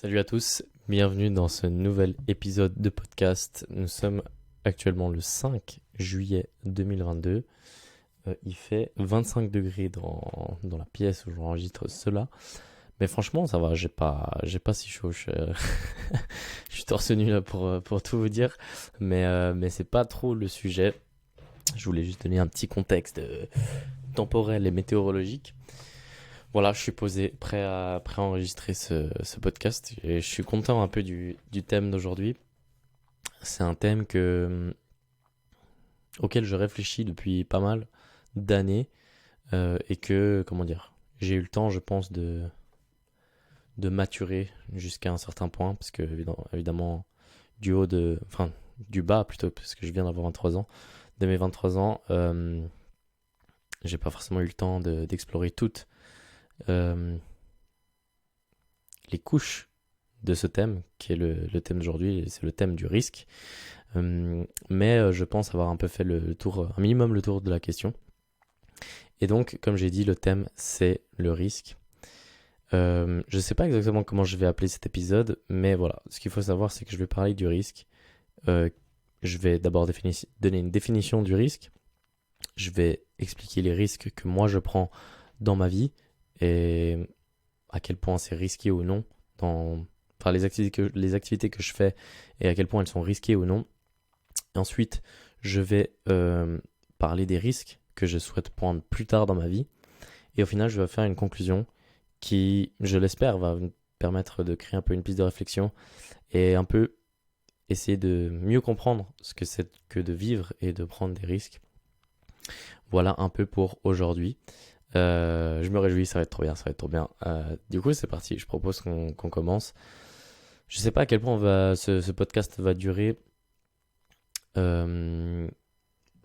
Salut à tous, bienvenue dans ce nouvel épisode de podcast. Nous sommes actuellement le 5 juillet 2022. Il fait 25 degrés dans la pièce où j'enregistre cela. Mais franchement, ça va, j'ai pas si chaud. Je suis torse nu là pour tout vous dire. Mais c'est pas trop le sujet. Je voulais juste donner un petit contexte temporel et météorologique. Voilà, je suis posé, prêt à enregistrer ce podcast et je suis content un peu du thème d'aujourd'hui. C'est un thème auquel je réfléchis depuis pas mal d'années et que, comment dire, j'ai eu le temps, je pense, de maturer jusqu'à un certain point parce que, évidemment, du bas plutôt, parce que je viens d'avoir 23 ans, de mes 23 ans, j'ai pas forcément eu le temps d'explorer toutes euh, les couches de ce thème, qui est le thème d'aujourd'hui, et c'est le thème du risque. Mais je pense avoir un peu fait le tour, un minimum le tour de la question. Et donc, comme j'ai dit, le thème, c'est le risque. Je ne sais pas exactement comment je vais appeler cet épisode, mais voilà, ce qu'il faut savoir, c'est que je vais parler du risque. Euh, je vais d'abord donner une définition du risque. Je vais expliquer les risques que moi je prends dans ma vie et à quel point c'est risqué ou non enfin les activités que je fais et à quel point elles sont risquées ou non. Et ensuite, je vais parler des risques que je souhaite prendre plus tard dans ma vie. Et au final, je vais faire une conclusion qui, je l'espère, va me permettre de créer un peu une piste de réflexion et un peu essayer de mieux comprendre ce que c'est que de vivre et de prendre des risques. Voilà un peu pour aujourd'hui. Je me réjouis, ça va être trop bien, ça va être trop bien. Du coup, c'est parti, je propose qu'on commence. Je sais pas à quel point ce podcast va durer. Comme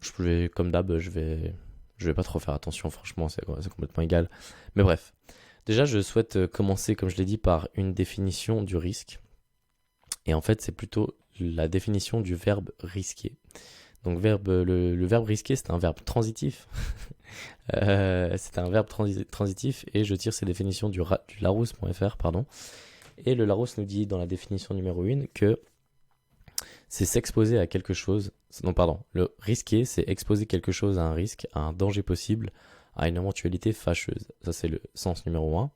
d'hab, je vais pas trop faire attention, franchement, c'est complètement égal. Mais bref, déjà, je souhaite commencer, comme je l'ai dit, par une définition du risque. Et en fait, c'est plutôt la définition du verbe risquer. Donc, le verbe risquer, c'est un verbe transitif. C'est un verbe transitif et je tire ces définitions du larousse.fr, pardon. Et le Larousse nous dit dans la définition numéro 1 que c'est s'exposer à quelque chose. Non, pardon. Le risquer, c'est exposer quelque chose à un risque, à un danger possible, à une éventualité fâcheuse. Ça, c'est le sens numéro 1.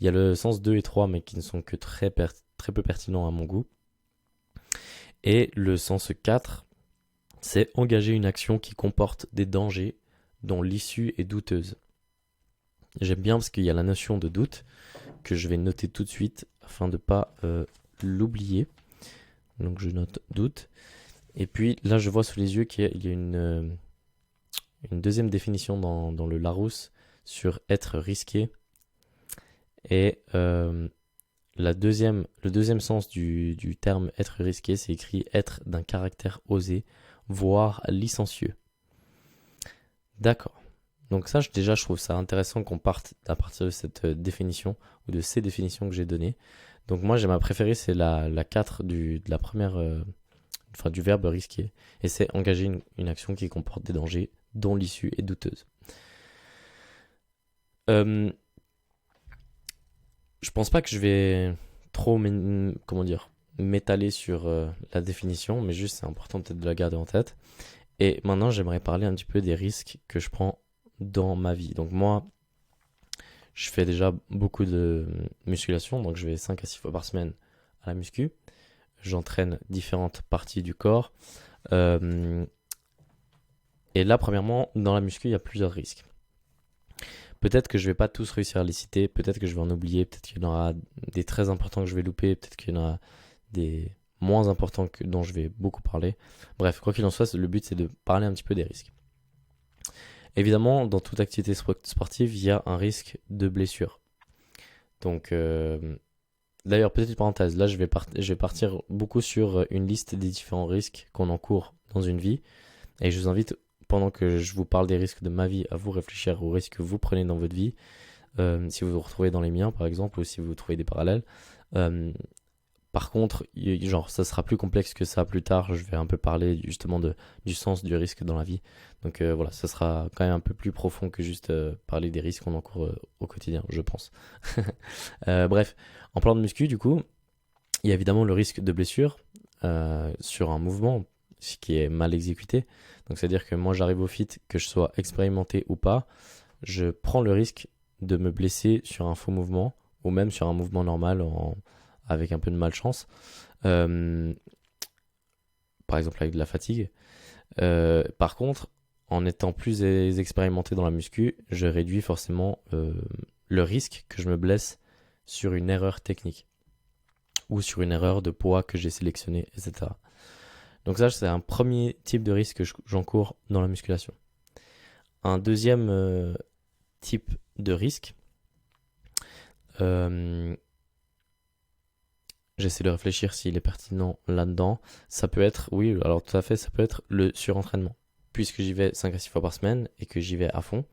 Il y a le sens 2 et 3, mais qui ne sont que très peu pertinents à mon goût. Et le sens 4, c'est engager une action qui comporte des dangers dont l'issue est douteuse. J'aime bien parce qu'il y a la notion de doute que je vais noter tout de suite afin de ne pas l'oublier. Donc je note doute. Et puis là, je vois sous les yeux qu'il y a une deuxième définition dans le Larousse sur être risqué. Et le deuxième sens du terme être risqué, c'est écrit être d'un caractère osé, voire licencieux. D'accord. Donc ça, déjà, je trouve ça intéressant qu'on parte à partir de cette définition, ou de ces définitions que j'ai données. Donc moi, j'ai ma préférée, c'est la 4 de la première, du verbe risquer. Et c'est engager une action qui comporte des dangers, dont l'issue est douteuse. Je pense pas que je vais trop, m'étaler sur la définition, mais juste c'est important peut-être de la garder en tête. Et maintenant, j'aimerais parler un petit peu des risques que je prends dans ma vie. Donc moi, je fais déjà beaucoup de musculation, donc je vais 5 à 6 fois par semaine à la muscu. J'entraîne différentes parties du corps. Et là, premièrement, dans la muscu, il y a plusieurs risques. Peut-être que je vais pas tous réussir à les citer, peut-être que je vais en oublier, peut-être qu'il y en aura des très importants que je vais louper, peut-être qu'il y en aura des moins importants dont je vais beaucoup parler. Bref, quoi qu'il en soit, le but c'est de parler un petit peu des risques. Évidemment, dans toute activité sportive, il y a un risque de blessure. Donc, d'ailleurs, petite parenthèse, là je vais partir beaucoup sur une liste des différents risques qu'on encourt dans une vie. Et je vous invite, pendant que je vous parle des risques de ma vie, à vous réfléchir aux risques que vous prenez dans votre vie. Si vous vous retrouvez dans les miens, par exemple, ou si vous trouvez des parallèles. Par contre, ça sera plus complexe que ça plus tard. Je vais un peu parler justement du sens du risque dans la vie. Donc voilà, ça sera quand même un peu plus profond que juste parler des risques qu'on encourt au quotidien, je pense. Bref, en parlant de muscu, du coup, Il y a évidemment le risque de blessure sur un mouvement qui est mal exécuté. Donc c'est-à-dire que moi j'arrive au fit, que je sois expérimenté ou pas, je prends le risque de me blesser sur un faux mouvement ou même sur un mouvement normal avec un peu de malchance. Euh, Par exemple avec de la fatigue. Par contre, en étant plus expérimenté dans la muscu, je réduis forcément le risque que je me blesse sur une erreur technique ou sur une erreur de poids que j'ai sélectionné, etc. Donc ça, c'est un premier type de risque que j'encours dans la musculation. Un deuxième type de risque, j'essaie de réfléchir s'il est pertinent là-dedans. Ça peut être, oui, alors tout à fait, ça peut être le surentraînement. Puisque j'y vais 5 à 6 fois par semaine et que j'y vais à fond,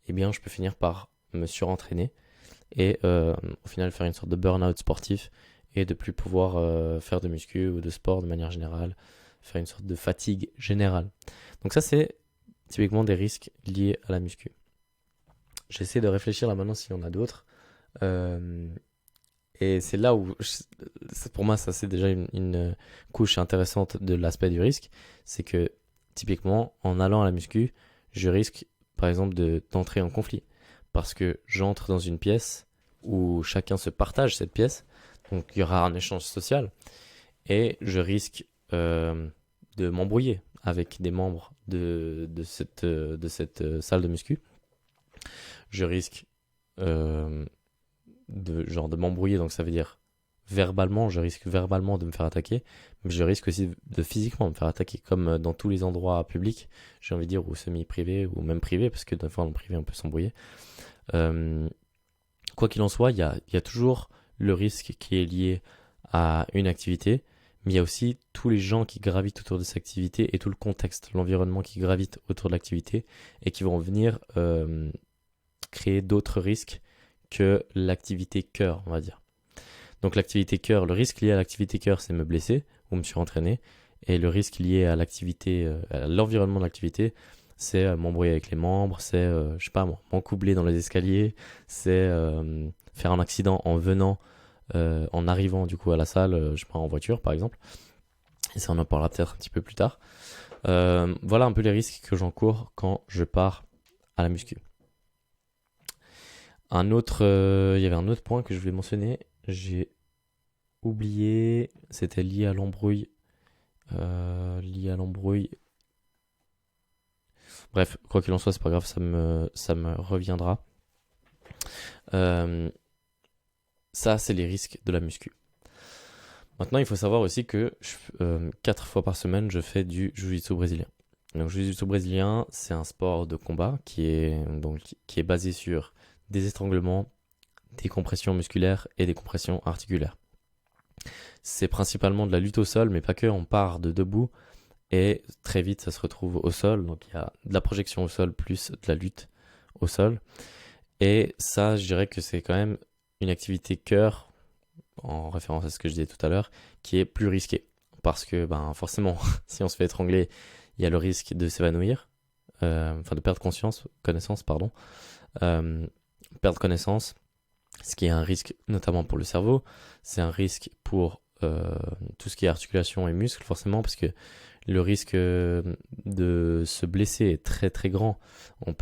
eh bien, je peux finir par me surentraîner et au final faire une sorte de burn-out sportif et de plus pouvoir faire de muscu ou de sport de manière générale, faire une sorte de fatigue générale. Donc ça, c'est typiquement des risques liés à la muscu. J'essaie de réfléchir là maintenant s'il y en a d'autres. Et c'est là où, pour moi, ça c'est déjà une couche intéressante de l'aspect du risque. C'est que, typiquement, en allant à la muscu, je risque, par exemple, d'entrer en conflit. Parce que j'entre dans une pièce où chacun se partage cette pièce. Donc, il y aura un échange social. Et je risque de m'embrouiller avec des membres de cette salle de muscu. Je risque de m'embrouiller, donc ça veut dire verbalement, je risque verbalement de me faire attaquer, mais je risque aussi de physiquement me faire attaquer, comme dans tous les endroits publics, j'ai envie de dire, ou semi-privés, ou même privés, parce que des fois dans le privé on peut s'embrouiller. Quoi qu'il en soit, il y a toujours le risque qui est lié à une activité, mais il y a aussi tous les gens qui gravitent autour de cette activité et tout le contexte, l'environnement qui gravite autour de l'activité et qui vont venir créer d'autres risques que l'activité cœur, on va dire. Donc l'activité cœur, le risque lié à l'activité cœur, c'est me blesser ou me surentraîner. Et le risque lié à l'activité, à l'environnement de l'activité, c'est m'embrouiller avec les membres, c'est, je sais pas moi, m'encoubler dans les escaliers, c'est faire un accident en venant, en arrivant du coup à la salle, je sais pas, en voiture par exemple. Et ça on en parlera peut-être un petit peu plus tard. Voilà un peu les risques que j'encours quand je pars à la muscu. Il y avait un autre point que je voulais mentionner, j'ai oublié, c'était lié à l'embrouille. Bref, quoi qu'il en soit, c'est pas grave, ça me reviendra. Ça, c'est les risques de la muscu. Maintenant, il faut savoir aussi que 4 fois par semaine, je fais du jiu-jitsu brésilien. Donc, jiu-jitsu brésilien, c'est un sport de combat qui est basé sur des étranglements, des compressions musculaires et des compressions articulaires. C'est principalement de la lutte au sol, mais pas que, on part de debout et très vite ça se retrouve au sol. Donc il y a de la projection au sol plus de la lutte au sol. Et ça, je dirais que c'est quand même une activité cœur, en référence à ce que je disais tout à l'heure, qui est plus risquée. Parce que forcément, si on se fait étrangler, il y a le risque de s'évanouir, de perdre connaissance, pardon. Perdre connaissance, ce qui est un risque notamment pour le cerveau, c'est un risque pour tout ce qui est articulation et muscles forcément, parce que le risque de se blesser est très très grand.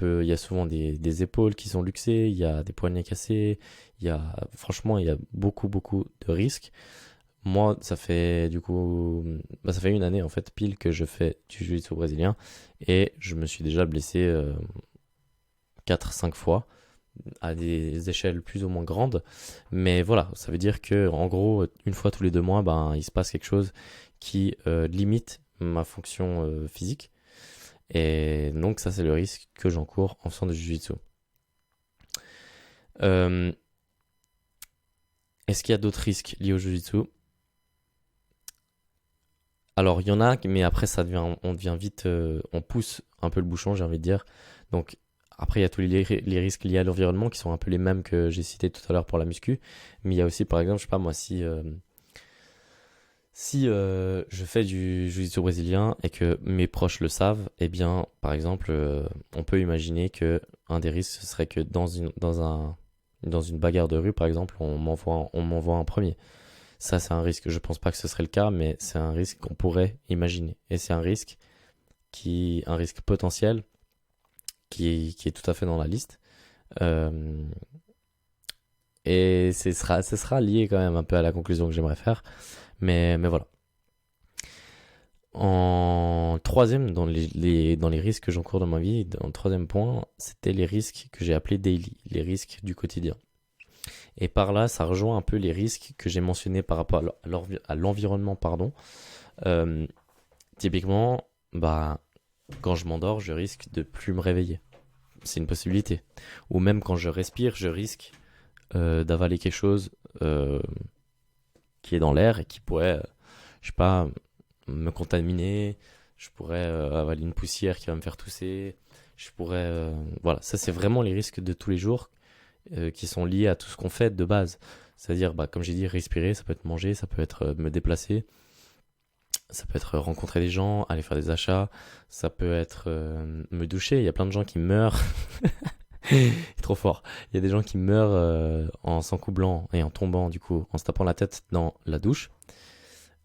Il y a souvent des épaules qui sont luxées, il y a des poignets cassés, franchement il y a beaucoup de risques. Moi ça fait ça fait une année en fait pile que je fais du jiu-jitsu brésilien et je me suis déjà blessé 4-5 fois à des échelles plus ou moins grandes, mais voilà, ça veut dire que en gros une fois tous les 2 mois il se passe quelque chose qui limite ma fonction physique, et donc ça c'est le risque que j'encours en faisant du jiu-jitsu. Est-ce qu'il y a d'autres risques liés au jiu-jitsu? Alors il y en a, mais après on devient vite, on pousse un peu le bouchon, j'ai envie de dire. Donc après, il y a tous les risques liés à l'environnement qui sont un peu les mêmes que j'ai cités tout à l'heure pour la muscu. Mais il y a aussi, par exemple, je sais pas moi, si je fais du jiu-jitsu brésilien et que mes proches le savent, eh bien, par exemple, on peut imaginer que un des risques, ce serait que dans une bagarre de rue, par exemple, on m'envoie en premier. Ça, c'est un risque. Je pense pas que ce serait le cas, mais c'est un risque qu'on pourrait imaginer. Et c'est un risque potentiel qui est tout à fait dans la liste. Euh, et ce sera lié quand même un peu à la conclusion que j'aimerais faire. Mais voilà. En troisième, dans les risques que j'encours dans ma vie, en troisième point, c'était les risques que j'ai appelés daily, les risques du quotidien. Et par là, ça rejoint un peu les risques que j'ai mentionnés par rapport à l'environnement, pardon. Euh, Typiquement, bah, quand je m'endors, je risque de plus me réveiller. C'est une possibilité. Ou même quand je respire, je risque d'avaler quelque chose qui est dans l'air et qui pourrait, je sais pas, me contaminer. Je pourrais avaler une poussière qui va me faire tousser. Je pourrais, voilà, ça c'est vraiment les risques de tous les jours qui sont liés à tout ce qu'on fait de base. C'est-à-dire, bah, comme j'ai dit, respirer, ça peut être manger, ça peut être me déplacer, ça peut être rencontrer des gens, aller faire des achats, ça peut être me doucher. Il y a plein de gens qui meurent. C'est trop fort. Il y a des gens qui meurent en s'encoublant et en tombant, du coup, en se tapant la tête dans la douche.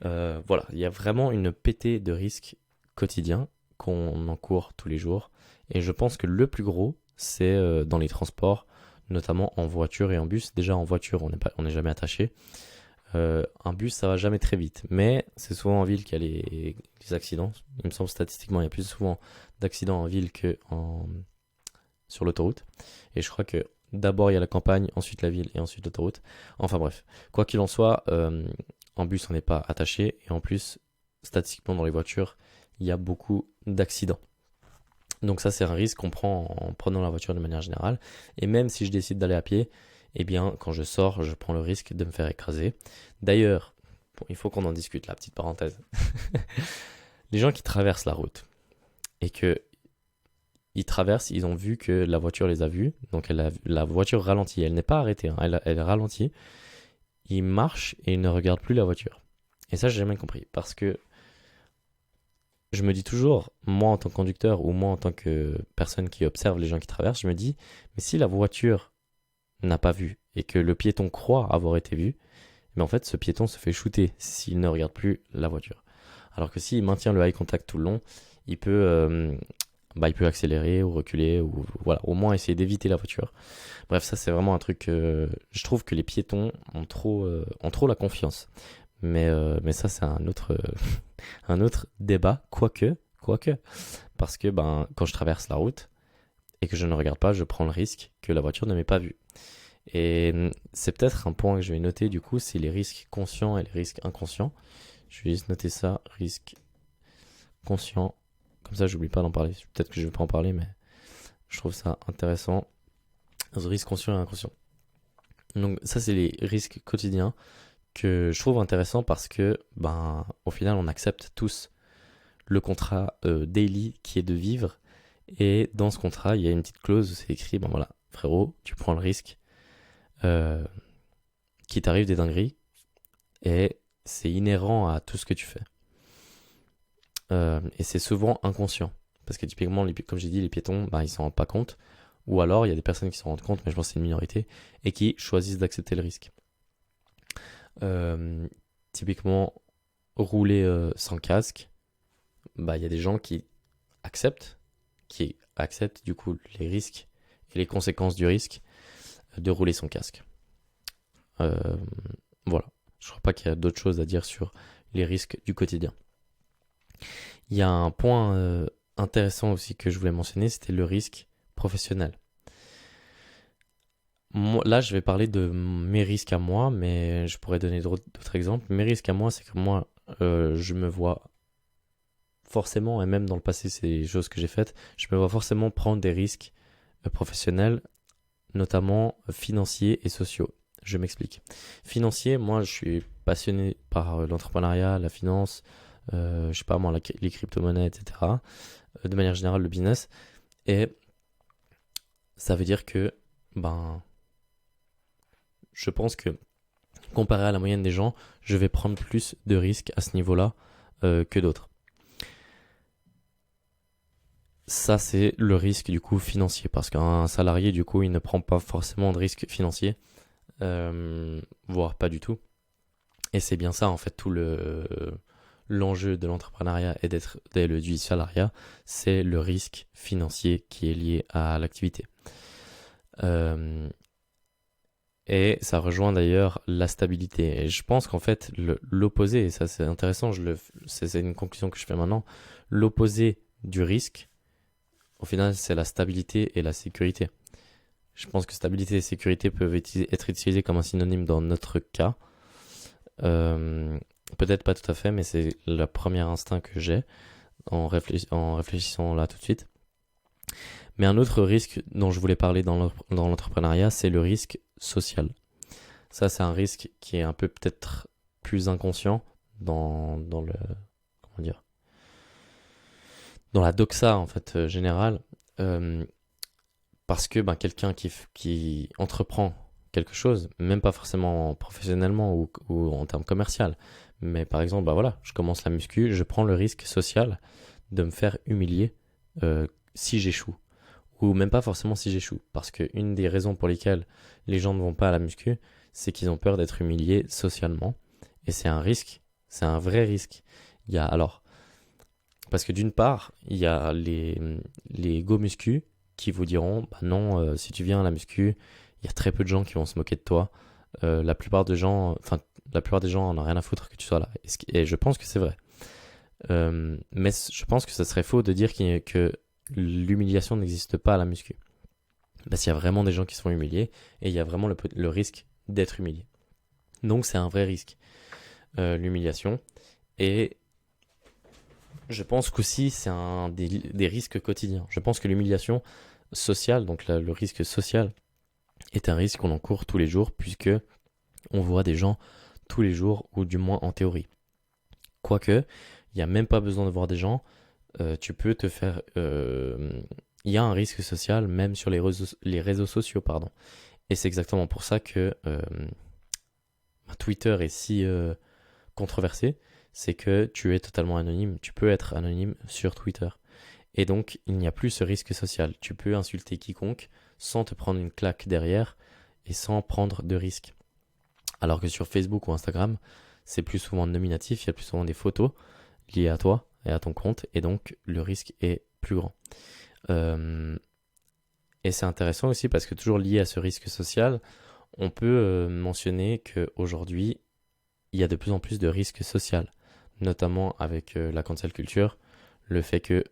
Voilà, il y a vraiment une pétée de risques quotidiens qu'on encourt tous les jours. Et je pense que le plus gros, c'est dans les transports, notamment en voiture et en bus. Déjà en voiture, on n'est jamais attaché. Un bus, ça va jamais très vite. Mais c'est souvent en ville qu'il y a les accidents. Il me semble statistiquement, il y a plus souvent d'accidents en ville que sur l'autoroute. Et je crois que d'abord il y a la campagne, ensuite la ville et ensuite l'autoroute. Enfin bref, quoi qu'il en soit, en bus on n'est pas attaché. Et en plus, statistiquement dans les voitures, il y a beaucoup d'accidents. Donc ça c'est un risque qu'on prend en prenant la voiture de manière générale. Et même si je décide d'aller à pied, eh bien quand je sors, je prends le risque de me faire écraser. D'ailleurs, bon, il faut qu'on en discute là, petite parenthèse. Les gens qui traversent la route et que ils traversent, ils ont vu que la voiture les a vus, donc la voiture ralentit, elle n'est pas arrêtée, hein, elle ralentit, ils marchent et ils ne regardent plus la voiture. Et ça j'ai jamais compris, parce que je me dis toujours, moi en tant que conducteur ou moi en tant que personne qui observe les gens qui traversent, je me dis, mais si la voiture n'a pas vu et que le piéton croit avoir été vu, mais en fait ce piéton se fait shooter s'il ne regarde plus la voiture. Alors que s'il maintient le eye contact tout le long, il peut, il peut accélérer ou reculer ou voilà, au moins essayer d'éviter la voiture. Bref, ça c'est vraiment un truc, je trouve que les piétons ont trop la confiance. Mais ça c'est un autre, un autre débat, quoique, parce que quand je traverse la route et que je ne regarde pas, je prends le risque que la voiture ne m'ait pas vu. Et c'est peut-être un point que je vais noter du coup, c'est les risques conscients et les risques inconscients. Je vais juste noter ça, risque conscient. Comme ça, j'oublie pas d'en parler. Peut-être que je vais pas en parler, mais je trouve ça intéressant. Risque conscient et inconscient. Donc ça, c'est les risques quotidiens que je trouve intéressants parce que, au final, on accepte tous le contrat daily qui est de vivre. Et dans ce contrat, il y a une petite clause où c'est écrit, voilà, frérot, tu prends le risque qu'il t'arrive des dingueries et c'est inhérent à tout ce que tu fais. Et c'est souvent inconscient. Parce que typiquement, comme j'ai dit, les piétons, ils s'en rendent pas compte. Ou alors, il y a des personnes qui s'en rendent compte, mais je pense que c'est une minorité, et qui choisissent d'accepter le risque. Typiquement, rouler sans casque, il y a des gens qui acceptent du coup les risques et les conséquences du risque de rouler sans casque. Voilà. Je crois pas qu'il y a d'autres choses à dire sur les risques du quotidien. Il y a un point intéressant aussi que je voulais mentionner, c'était le risque professionnel. Moi, là, je vais parler de mes risques à moi, mais je pourrais donner d'autres exemples. Mes risques à moi, c'est que moi, je me vois forcément, et même dans le passé, c'est des choses que j'ai faites, je me vois forcément prendre des risques professionnels, notamment financiers et sociaux. Je m'explique. Financier, moi, je suis passionné par l'entrepreneuriat, la finance, je sais pas moi, les crypto-monnaies, etc. De manière générale, le business. Et ça veut dire que, je pense que, comparé à la moyenne des gens, je vais prendre plus de risques à ce niveau-là que d'autres. Ça, c'est le risque du coup financier, parce qu'un salarié, du coup, il ne prend pas forcément de risque financier, voire pas du tout. Et c'est bien ça, en fait, l'enjeu de l'entrepreneuriat du salariat, c'est le risque financier qui est lié à l'activité. Euh, et ça rejoint d'ailleurs la stabilité. Et je pense qu'en fait, l'opposé, et ça c'est intéressant, c'est une conclusion que je fais maintenant, l'opposé du risque, au final, c'est la stabilité et la sécurité. Je pense que stabilité et sécurité peuvent être utilisés comme un synonyme dans notre cas. Peut-être pas tout à fait, mais c'est le premier instinct que j'ai en réfléchissant là tout de suite. Mais un autre risque dont je voulais parler dans l'entrepreneuriat, c'est le risque social. Ça, c'est un risque qui est un peu peut-être plus inconscient dans le, comment dire, dans la doxa en fait générale, parce que quelqu'un qui entreprend quelque chose, même pas forcément professionnellement ou en termes commercial, mais par exemple, voilà, je commence la muscu, je prends le risque social de me faire humilier si j'échoue. Ou même pas forcément si j'échoue. Parce qu'une des raisons pour lesquelles les gens ne vont pas à la muscu, c'est qu'ils ont peur d'être humiliés socialement. Et c'est un risque, c'est un vrai risque. Parce que d'une part, il y a les go muscu qui vous diront, non, si tu viens à la muscu, il y a très peu de gens qui vont se moquer de toi. La plupart des gens en ont rien à foutre que tu sois là. Et je pense que c'est vrai. Mais je pense que ce serait faux de dire que l'humiliation n'existe pas à la muscu. Parce qu'il y a vraiment des gens qui se font humilier et il y a vraiment le risque d'être humilié. Donc c'est un vrai risque, l'humiliation. Et je pense qu'aussi c'est un des risques quotidiens. Je pense que l'humiliation sociale, donc le risque social, est un risque qu'on encourt tous les jours puisque on voit des gens tous les jours ou du moins en théorie. Quoique, il n'y a même pas besoin de voir des gens. Tu peux te faire... Il y a un risque social même sur les réseaux sociaux, pardon. Et c'est exactement pour ça que Twitter est si controversé, c'est que tu es totalement anonyme. Tu peux être anonyme sur Twitter. Et donc, il n'y a plus ce risque social. Tu peux insulter quiconque sans te prendre une claque derrière et sans prendre de risque. Alors que sur Facebook ou Instagram, c'est plus souvent nominatif, il y a plus souvent des photos liées à toi et à ton compte, et donc le risque est plus grand. Et c'est intéressant aussi parce que toujours lié à ce risque social, on peut mentionner qu'aujourd'hui, il y a de plus en plus de risques sociaux, notamment avec la cancel culture, le fait que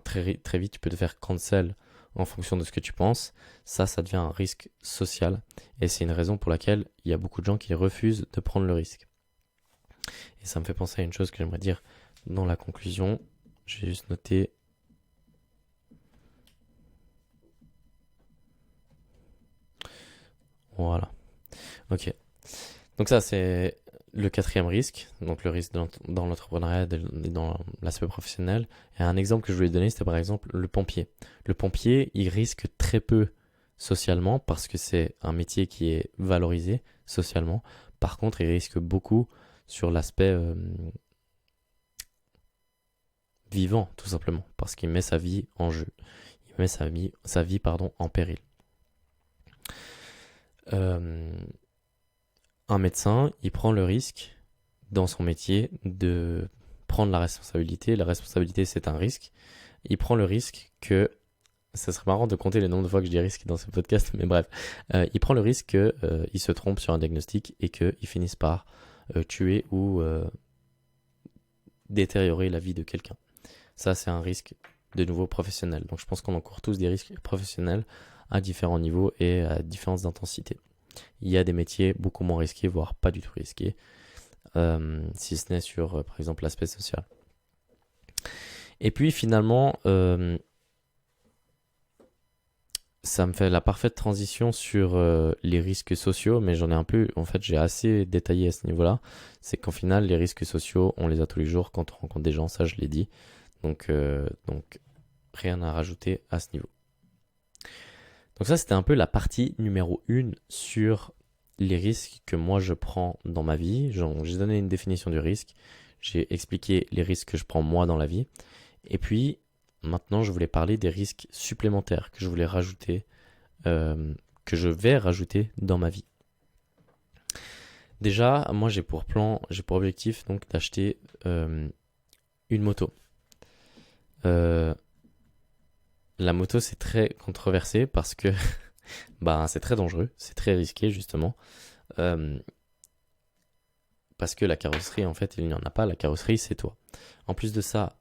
très, très vite tu peux te faire cancel en fonction de ce que tu penses, ça devient un risque social, et c'est une raison pour laquelle il y a beaucoup de gens qui refusent de prendre le risque. Et ça me fait penser à une chose que j'aimerais dire dans la conclusion. J'ai juste noté. Voilà. Ok. Donc ça, c'est le quatrième risque. Donc le risque dans l'entrepreneuriat et dans l'aspect professionnel. Et un exemple que je voulais donner, c'était par exemple le pompier. Le pompier, il risque très peu socialement parce que c'est un métier qui est valorisé socialement. Par contre, il risque beaucoup sur l'aspect vivant, tout simplement, parce qu'il met sa vie en jeu. Il met sa vie en péril. Un médecin, il prend le risque dans son métier de prendre la responsabilité. La responsabilité, c'est un risque. Il prend le risque que... Ça serait marrant de compter le nombre de fois que je dis risque dans ce podcast, mais bref. Il prend le risque qu'il se trompe sur un diagnostic et qu'il finisse par tuer ou détériorer la vie de quelqu'un. Ça, c'est un risque de nouveau professionnel. Donc je pense qu'on encourt tous des risques professionnels à différents niveaux et à différentes intensités. Il y a des métiers beaucoup moins risqués, voire pas du tout risqués, si ce n'est sur, par exemple, l'aspect social. Et puis finalement, ça me fait la parfaite transition sur les risques sociaux, mais j'ai assez détaillé à ce niveau-là. C'est qu'en final, les risques sociaux, on les a tous les jours quand on rencontre des gens, ça je l'ai dit. Donc rien à rajouter à ce niveau. Donc ça, c'était un peu la partie numéro 1 sur les risques que moi je prends dans ma vie. J'ai donné une définition du risque, j'ai expliqué les risques que je prends moi dans la vie. Et puis, maintenant, je voulais parler des risques supplémentaires que je voulais rajouter, que je vais rajouter dans ma vie. Déjà, moi j'ai pour objectif donc d'acheter une moto. Euh, la moto c'est très controversé parce que bah, c'est très dangereux, c'est très risqué justement. Euh, Parce que la carrosserie, en fait, il n'y en a pas. La carrosserie, c'est toi. En plus de ça,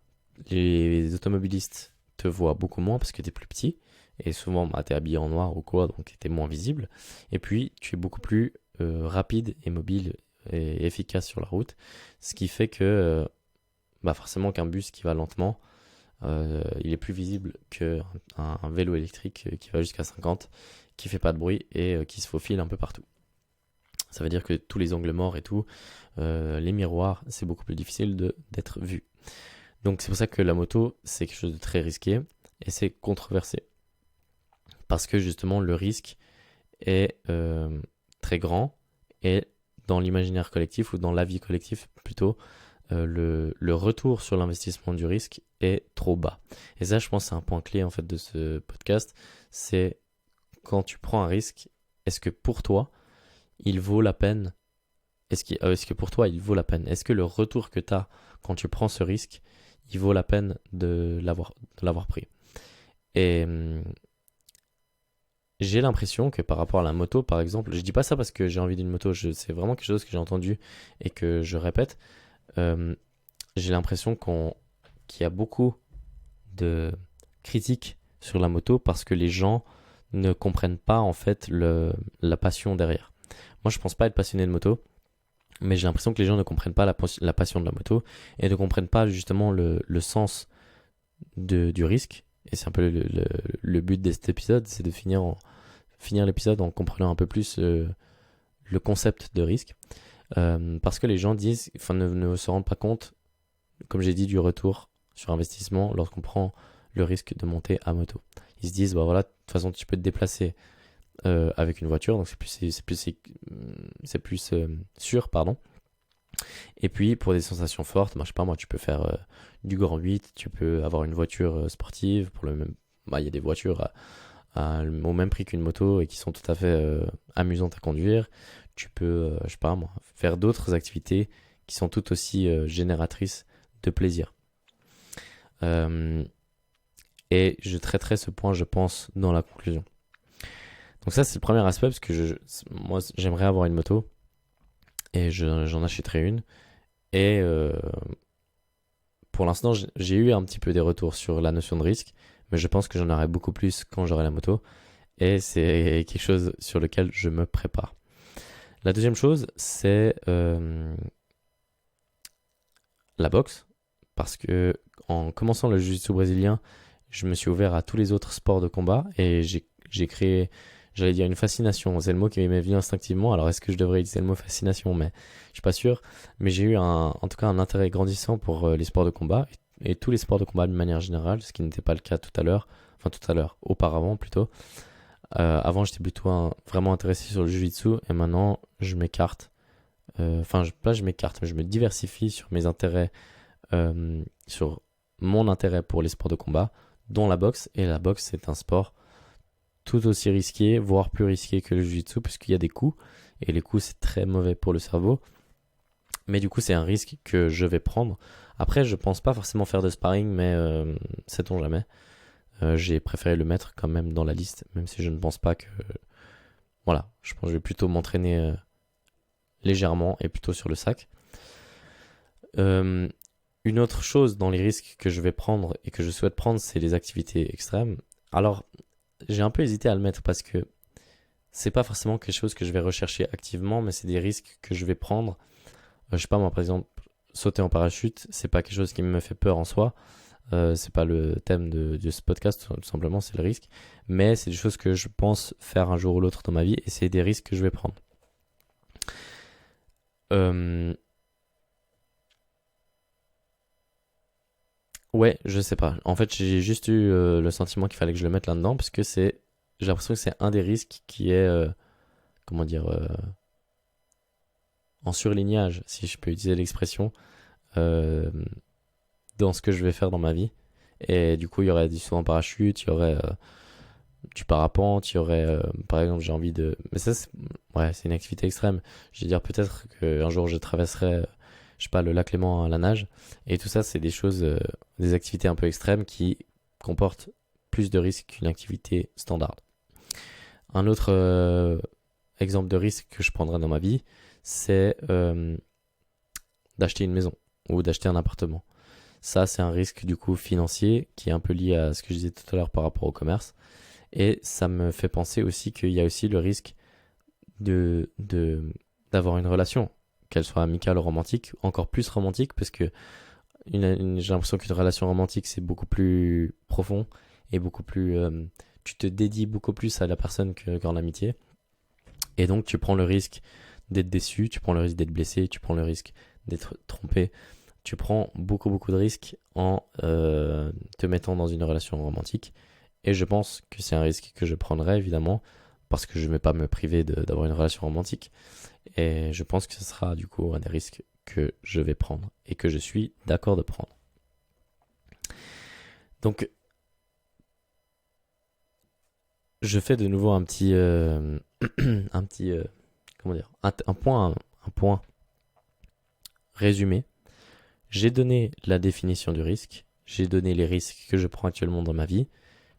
les automobilistes te voient beaucoup moins parce que tu es plus petit. Et souvent, bah, tu es habillé en noir ou quoi, donc tu es moins visible. Et puis, tu es beaucoup plus rapide et mobile et efficace sur la route. Ce qui fait que, bah, forcément, qu'un bus qui va lentement, il est plus visible qu'un un vélo électrique qui va jusqu'à 50, qui fait pas de bruit et qui se faufile un peu partout. Ça veut dire que tous les angles morts et tout, les miroirs, c'est beaucoup plus difficile d'être vu. Donc c'est pour ça que la moto, c'est quelque chose de très risqué et c'est controversé. Parce que justement, le risque est très grand et dans l'imaginaire collectif ou dans l'avis collectif plutôt, le retour sur l'investissement du risque est trop bas. Et ça, je pense, c'est un point clé en fait de ce podcast. C'est quand tu prends un risque, est-ce que pour toi, il vaut la peine. Est-ce que pour toi, il vaut la peine? Est-ce que le retour que tu as quand tu prends ce risque, il vaut la peine de l'avoir pris? Et j'ai l'impression que par rapport à la moto, par exemple, je dis pas ça parce que j'ai envie d'une moto, c'est vraiment quelque chose que j'ai entendu et que je répète. euh, j'ai l'impression qu'il y a beaucoup de critiques sur la moto parce que les gens ne comprennent pas en fait la passion derrière. Moi, je pense pas être passionné de moto. Mais j'ai l'impression que les gens ne comprennent pas la passion de la moto et ne comprennent pas justement le sens du risque. Et c'est un peu le but de cet épisode, c'est de finir l'épisode en comprenant un peu plus le concept de risque. Parce que les gens disent, enfin, ne se rendent pas compte, comme j'ai dit, du retour sur investissement lorsqu'on prend le risque de monter à moto. Ils se disent, bah voilà, de toute façon, tu peux te déplacer avec une voiture, donc c'est plus sûr, pardon. Et puis pour des sensations fortes, bah, je sais pas moi, tu peux faire du Grand 8, tu peux avoir une voiture sportive pour le même. Bah, il y a des voitures au même prix qu'une moto et qui sont tout à fait amusantes à conduire. Tu peux, je sais pas moi, faire d'autres activités qui sont tout aussi génératrices de plaisir. Euh, et je traiterai ce point, je pense, dans la conclusion. Donc ça, c'est le premier aspect parce que moi, j'aimerais avoir une moto et j'en achèterai une. Et pour l'instant, j'ai eu un petit peu des retours sur la notion de risque, mais je pense que j'en aurai beaucoup plus quand j'aurai la moto. Et c'est quelque chose sur lequel je me prépare. La deuxième chose, c'est la boxe. Parce que en commençant le jiu-jitsu brésilien, je me suis ouvert à tous les autres sports de combat et j'ai créé, j'allais dire une fascination. C'est le mot qui m'est venu instinctivement. Alors est-ce que je devrais utiliser le mot fascination? Mais je suis pas sûr. Mais j'ai eu en tout cas un intérêt grandissant pour les sports de combat et tous les sports de combat de manière générale, ce qui n'était pas le cas tout à l'heure. Enfin tout à l'heure, auparavant plutôt. Avant j'étais plutôt vraiment intéressé sur le jiu-jitsu et maintenant je m'écarte. Enfin pas je m'écarte, mais je me diversifie sur mes intérêts, sur mon intérêt pour les sports de combat, dont la boxe. Et la boxe c'est un sport tout aussi risqué, voire plus risqué que le jiu-jitsu, puisqu'il y a des coups, et les coups c'est très mauvais pour le cerveau. Mais du coup c'est un risque que je vais prendre. Après je pense pas forcément faire de sparring, mais sait-on jamais. J'ai préféré le mettre quand même dans la liste, même si je ne pense pas que... Voilà, je pense que je vais plutôt m'entraîner légèrement et plutôt sur le sac. Une autre chose dans les risques que je vais prendre et que je souhaite prendre, c'est les activités extrêmes. Alors, j'ai un peu hésité à le mettre parce que c'est pas forcément quelque chose que je vais rechercher activement, mais c'est des risques que je vais prendre. Je sais pas moi, par exemple, sauter en parachute, c'est pas quelque chose qui me fait peur en soi. C'est pas le thème de ce podcast, tout simplement, c'est le risque. Mais c'est des choses que je pense faire un jour ou l'autre dans ma vie et c'est des risques que je vais prendre. Ouais, je sais pas. En fait, j'ai juste eu le sentiment qu'il fallait que je le mette là-dedans parce que j'ai l'impression que c'est un des risques qui est, comment dire, en surlignage, si je peux utiliser l'expression, euh, dans ce que je vais faire dans ma vie. Et du coup, il y aurait du saut en parachute, il y aurait du parapente, il y aurait, par exemple, j'ai envie de... Mais ça, c'est une activité extrême. Je veux dire, peut-être qu'un jour, je traverserai, je sais pas, le lac Léman à la nage. Et tout ça, c'est des choses, des activités un peu extrêmes qui comportent plus de risques qu'une activité standard. Un autre exemple de risque que je prendrai dans ma vie, c'est d'acheter une maison ou d'acheter un appartement. Ça, c'est un risque du coup financier qui est un peu lié à ce que je disais tout à l'heure par rapport au commerce. Et ça me fait penser aussi qu'il y a aussi le risque d'avoir une relation, qu'elle soit amicale ou romantique, encore plus romantique, parce que j'ai l'impression qu'une relation romantique, c'est beaucoup plus profond et beaucoup plus... tu te dédies beaucoup plus à la personne qu'en amitié. Et donc, tu prends le risque d'être déçu, tu prends le risque d'être blessé, tu prends le risque d'être trompé. Tu prends beaucoup, beaucoup de risques en te mettant dans une relation romantique. Et je pense que c'est un risque que je prendrai, évidemment, parce que je ne vais pas me priver d'avoir une relation romantique. Et je pense que ce sera, du coup, un des risques que je vais prendre et que je suis d'accord de prendre. Donc, je fais de nouveau un petit... un petit... comment dire un point résumé. J'ai donné la définition du risque, j'ai donné les risques que je prends actuellement dans ma vie,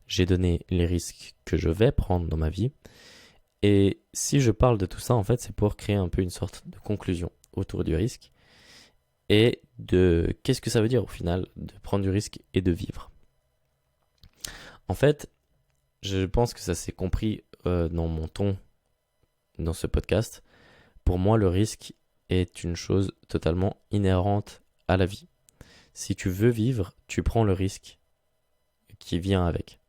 j'ai donné les risques que je vais prendre dans ma vie. Et si je parle de tout ça, en fait, c'est pour créer un peu une sorte de conclusion autour du risque et de qu'est-ce que ça veut dire au final de prendre du risque et de vivre. En fait, je pense que ça s'est compris dans mon ton dans ce podcast. Pour moi, le risque est une chose totalement inhérente à la vie. Si tu veux vivre, tu prends le risque qui vient avec.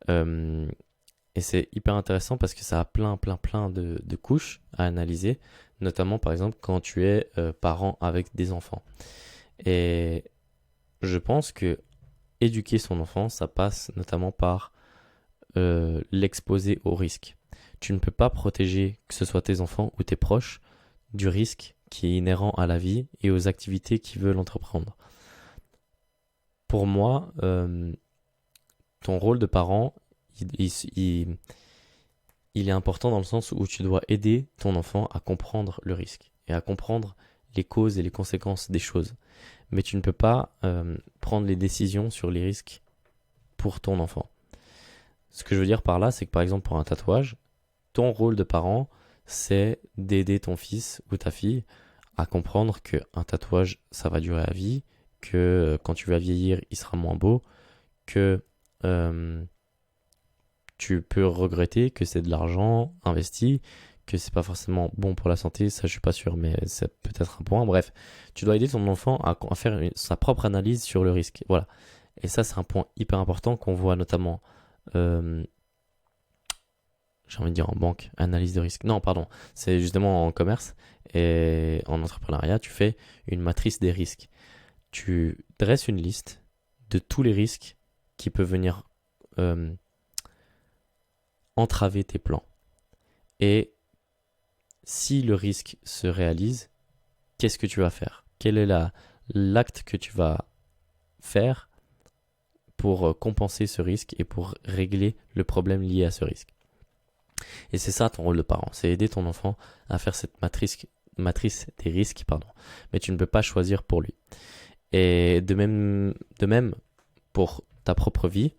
Et c'est hyper intéressant parce que ça a plein de couches à analyser, notamment par exemple quand tu es parent avec des enfants. Et je pense que éduquer son enfant, ça passe notamment par l'exposer au risque. Tu ne peux pas protéger, que ce soit tes enfants ou tes proches, du risque qui est inhérent à la vie et aux activités qu'ils veulent entreprendre. Pour moi, ton rôle de parent, il est important dans le sens où tu dois aider ton enfant à comprendre le risque et à comprendre les causes et les conséquences des choses. Mais tu ne peux pas prendre les décisions sur les risques pour ton enfant. Ce que je veux dire par là, c'est que par exemple pour un tatouage, ton rôle de parent, c'est d'aider ton fils ou ta fille à comprendre qu'un tatouage, ça va durer à vie, que quand tu vas vieillir, il sera moins beau, que tu peux regretter, que c'est de l'argent investi, que c'est pas forcément bon pour la santé, ça je suis pas sûr, mais c'est peut-être un point. Bref, tu dois aider ton enfant à faire sa propre analyse sur le risque. Voilà. Et ça, c'est un point hyper important qu'on voit notamment, j'ai envie de dire en banque, analyse de risque. Non, pardon, c'est justement en commerce et en entrepreneuriat, tu fais une matrice des risques. Tu dresses une liste de tous les risques qui peuvent venir entraver tes plans. Et si le risque se réalise, qu'est-ce que tu vas faire? Quel est l'acte que tu vas faire pour compenser ce risque et pour régler le problème lié à ce risque? Et c'est ça ton rôle de parent, c'est aider ton enfant à faire cette matrice des risques, pardon. Mais tu ne peux pas choisir pour lui. Et de même pour ta propre vie,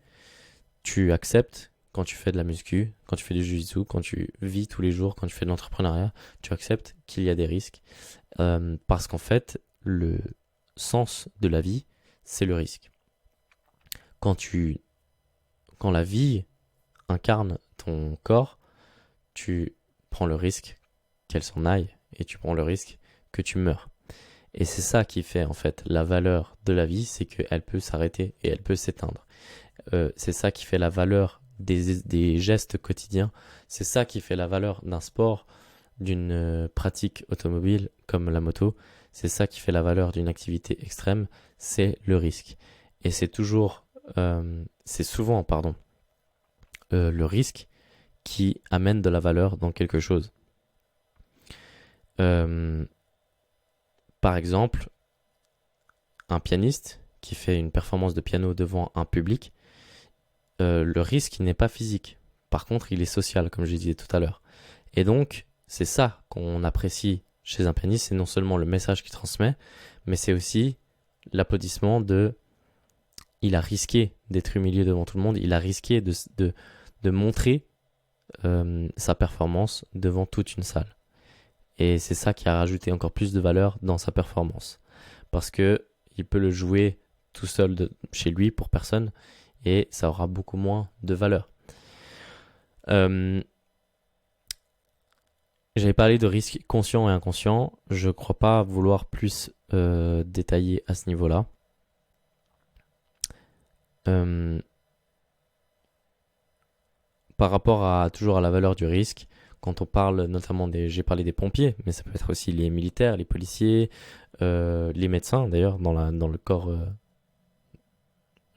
tu acceptes quand tu fais de la muscu, quand tu fais du jiu-jitsu, quand tu vis tous les jours, quand tu fais de l'entrepreneuriat, tu acceptes qu'il y a des risques. Parce qu'en fait, le sens de la vie, c'est le risque. Quand la vie incarne ton corps, tu prends le risque qu'elle s'en aille et tu prends le risque que tu meurs. Et c'est ça qui fait en fait la valeur de la vie, c'est qu'elle peut s'arrêter et elle peut s'éteindre. C'est ça qui fait la valeur des gestes quotidiens. C'est ça qui fait la valeur d'un sport, d'une pratique automobile comme la moto. C'est ça qui fait la valeur d'une activité extrême, c'est le risque. Et c'est souvent, le risque qui amène de la valeur dans quelque chose. Par exemple, un pianiste qui fait une performance de piano devant un public, le risque il n'est pas physique. Par contre, il est social, comme je disais tout à l'heure. Et donc, c'est ça qu'on apprécie chez un pianiste, c'est non seulement le message qu'il transmet, mais c'est aussi l'applaudissement de il a risqué d'être humilié devant tout le monde, il a risqué de montrer sa performance devant toute une salle. Et c'est ça qui a rajouté encore plus de valeur dans sa performance. Parce que il peut le jouer tout seul chez lui pour personne et ça aura beaucoup moins de valeur. J'avais parlé de risques conscients et inconscients. Je ne crois pas vouloir plus détailler à ce niveau-là. Par rapport toujours à la valeur du risque, quand on parle notamment j'ai parlé des pompiers, mais ça peut être aussi les militaires, les policiers, les médecins d'ailleurs dans le corps,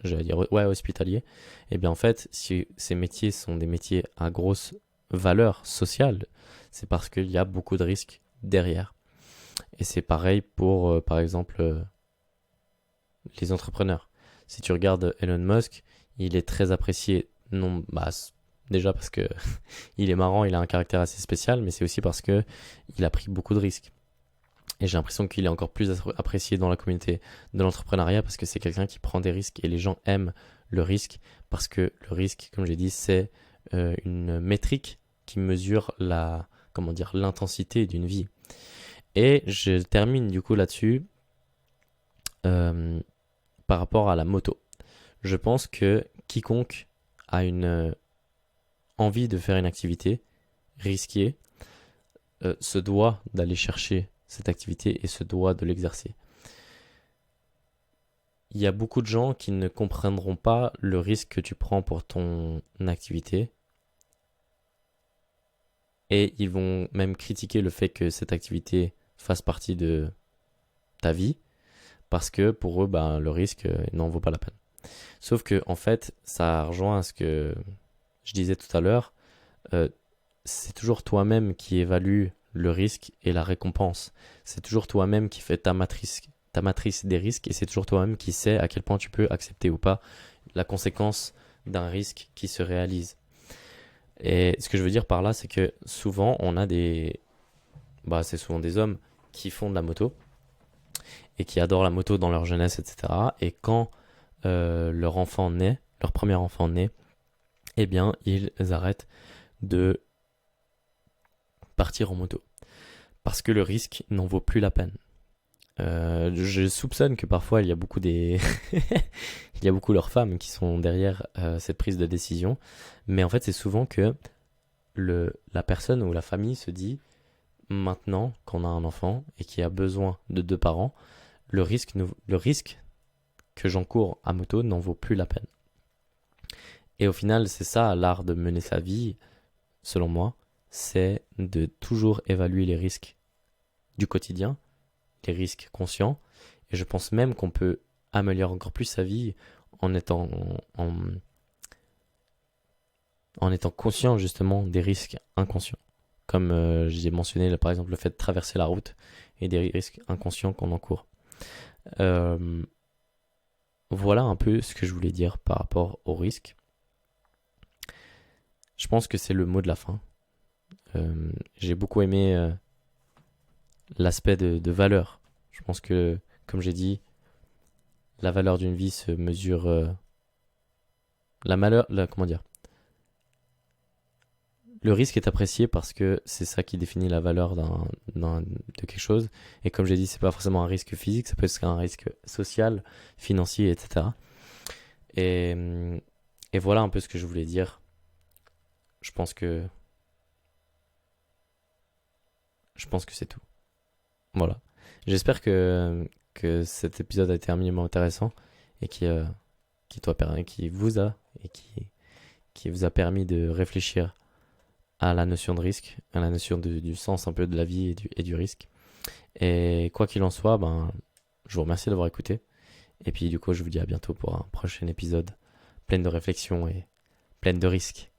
j'allais dire hospitalier. Et bien en fait, si ces métiers sont des métiers à grosse valeur sociale, c'est parce qu'il y a beaucoup de risques derrière. Et c'est pareil pour, par exemple, les entrepreneurs. Si tu regardes Elon Musk, il est très apprécié, non, déjà parce que il est marrant, il a un caractère assez spécial, mais c'est aussi parce que il a pris beaucoup de risques. Et j'ai l'impression qu'il est encore plus apprécié dans la communauté de l'entrepreneuriat parce que c'est quelqu'un qui prend des risques et les gens aiment le risque parce que le risque, comme j'ai dit, c'est une métrique qui mesure l'intensité d'une vie. Et je termine du coup là-dessus par rapport à la moto. Je pense que quiconque a une envie de faire une activité risquée se doit d'aller chercher cette activité et se doit de l'exercer. Il y a beaucoup de gens qui ne comprendront pas le risque que tu prends pour ton activité et ils vont même critiquer le fait que cette activité fasse partie de ta vie parce que pour eux, le risque n'en vaut pas la peine. Sauf que en fait, ça rejoint à ce que je disais tout à l'heure, c'est toujours toi-même qui évalue le risque et la récompense. C'est toujours toi-même qui fais ta matrice des risques et c'est toujours toi-même qui sais à quel point tu peux accepter ou pas la conséquence d'un risque qui se réalise. Et ce que je veux dire par là, c'est que souvent, c'est souvent des hommes qui font de la moto et qui adorent la moto dans leur jeunesse, etc. Et quand leur premier enfant naît, eh bien, ils arrêtent de partir en moto. Parce que le risque n'en vaut plus la peine. Je soupçonne que parfois il y a beaucoup il y a beaucoup leurs femmes qui sont derrière cette prise de décision. Mais en fait, c'est souvent que la personne ou la famille se dit maintenant qu'on a un enfant et qui a besoin de 2 parents, le risque que j'encours à moto n'en vaut plus la peine. Et au final, c'est ça l'art de mener sa vie, selon moi, c'est de toujours évaluer les risques du quotidien, les risques conscients. Et je pense même qu'on peut améliorer encore plus sa vie en étant conscient justement des risques inconscients. Comme j'ai mentionné par exemple le fait de traverser la route et des risques inconscients qu'on encourt. Voilà un peu ce que je voulais dire par rapport aux risques. Je pense que c'est le mot de la fin. J'ai beaucoup aimé l'aspect de valeur. Je pense que, comme j'ai dit, la valeur d'une vie se mesure... Le risque est apprécié parce que c'est ça qui définit la valeur de quelque chose. Et comme j'ai dit, c'est pas forcément un risque physique, ça peut être un risque social, financier, etc. Et voilà un peu ce que je voulais dire. Je pense que c'est tout. Voilà. J'espère que cet épisode a été un minimum intéressant et qui vous a permis de réfléchir à la notion de risque, à la notion du sens un peu de la vie et du risque. Et quoi qu'il en soit, je vous remercie d'avoir écouté. Et puis du coup, je vous dis à bientôt pour un prochain épisode plein de réflexions et plein de risques.